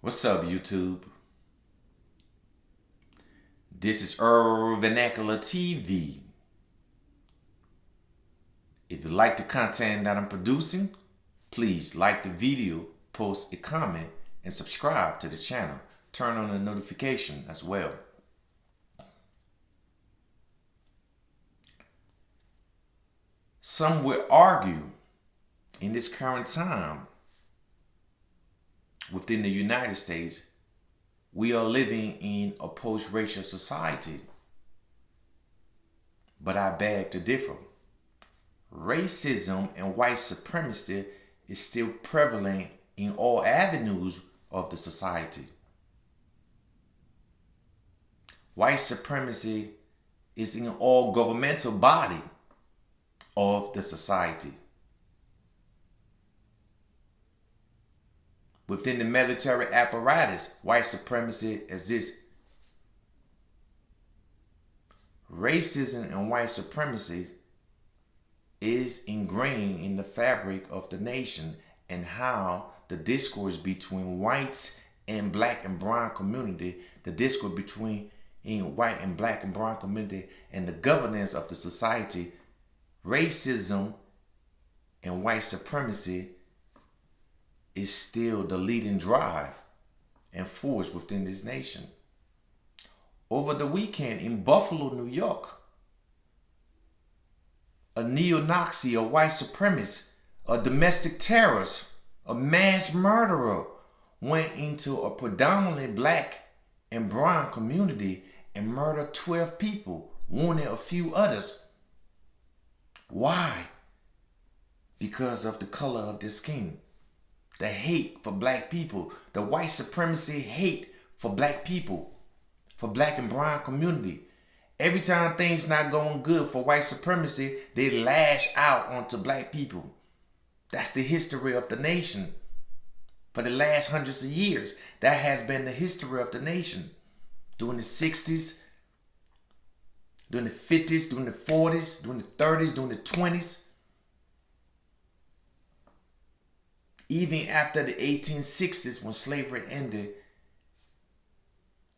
What's up, YouTube? This is Vernacular TV. If you like the content that I'm producing, please like the video, post a comment, and subscribe to the channel. Turn on the notification as well. Some will argue in this current time within the United States, we are living in a post-racial society. But I beg to differ. Racism and white supremacy is still prevalent in all avenues of the society. White supremacy is in all governmental body of the society. Within the military apparatus, white supremacy exists. Racism and white supremacy is ingrained in the fabric of the nation and how the discourse between whites and black and brown community, the discourse between white and black and brown community and the governance of the society, racism and white supremacy is still the leading drive and force within this nation. Over the weekend in Buffalo, New York, a neo-Nazi, a white supremacist, a domestic terrorist, a mass murderer went into a predominantly black and brown community and murdered 12 people, wounding a few others. Why? Because of the color of their skin. The hate for black people, the white supremacy hate for black people, for black and brown community. Every time things not going good for white supremacy, they lash out onto black people. That's the history of the nation. For the last hundreds of years, that has been the history of the nation. During the 60s, during the 50s, during the 40s, during the 30s, during the 20s. Even after the 1860s, when slavery ended,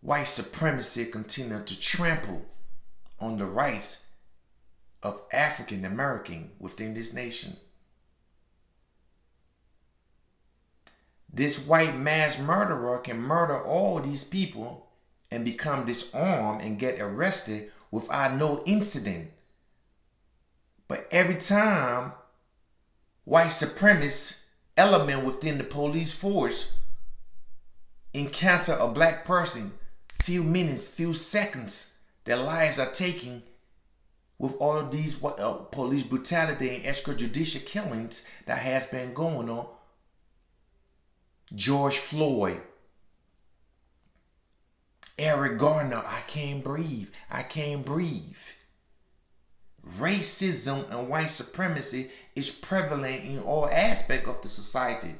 white supremacy continued to trample on the rights of African American within this nation. This white mass murderer can murder all these people and become disarmed and get arrested without no incident. But every time white supremacist element within the police force encounter a black person, few minutes, few seconds, their lives are taken with all of these police brutality and extrajudicial killings that has been going on. George Floyd, Eric Garner, I can't breathe, I can't breathe. Racism and white supremacy is prevalent in all aspects of the society.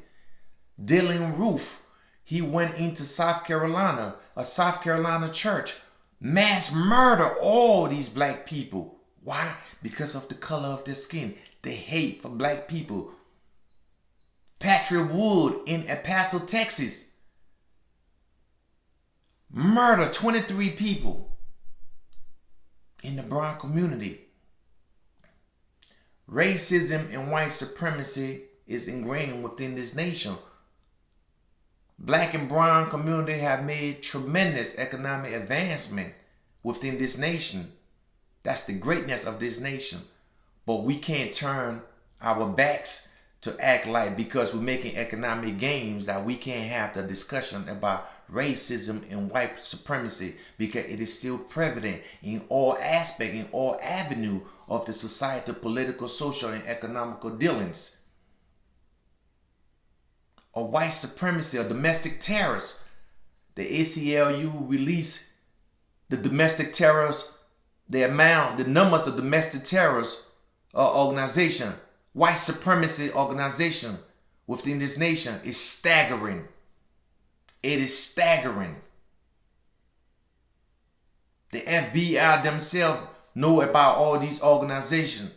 Dylan Roof, he went into South Carolina, a South Carolina church, mass murder all these black people. Why? Because of the color of their skin, the hate for black people. Patrick Wood in El Paso, Texas, murdered 23 people in the brown community. Racism and white supremacy is ingrained within this nation. Black and brown community have made tremendous economic advancement within this nation. That's the greatness of this nation. But we can't turn our backs to act like because we're making economic gains that we can't have the discussion about racism and white supremacy, because it is still prevalent in all aspects, in all avenues of the societal, political, social, and economical dealings. A white supremacy, a domestic terrorist. The ACLU released the domestic terrorists, the numbers of domestic terrorist organization, white supremacy organization within this nation is staggering. It is staggering. The FBI themselves know about all these organizations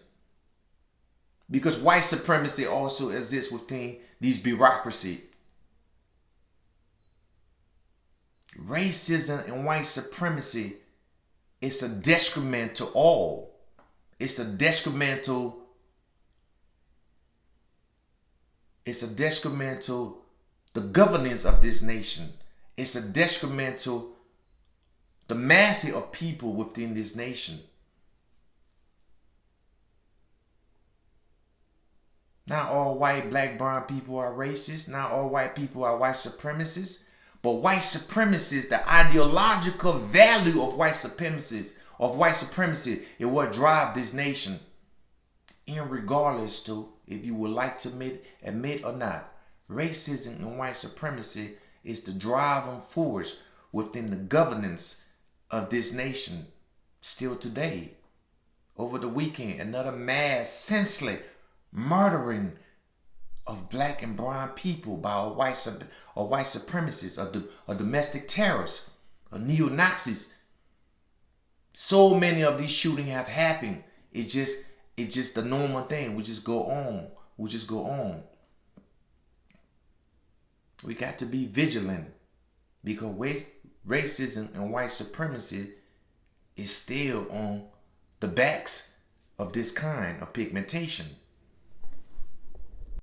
because white supremacy also exists within these bureaucracy. Racism and white supremacy is a detriment to all. It's a detrimental. It's a detrimental the governance of this nation. It's a detrimental the massing of people within this nation. Not all white, black, brown people are racist. Not all white people are white supremacists. But white supremacists, the ideological value of white supremacy is what drives this nation. And regardless to if you would like to admit or not, racism and white supremacy is the driving force within the governance of this nation still today. Over the weekend, another mass, senseless murdering of black and brown people by white supremacists, or domestic terrorists, or neo-Nazis. So many of these shootings have happened. It's just the normal thing. We just go on. We got to be vigilant because racism and white supremacy is still on the backs of this kind of pigmentation.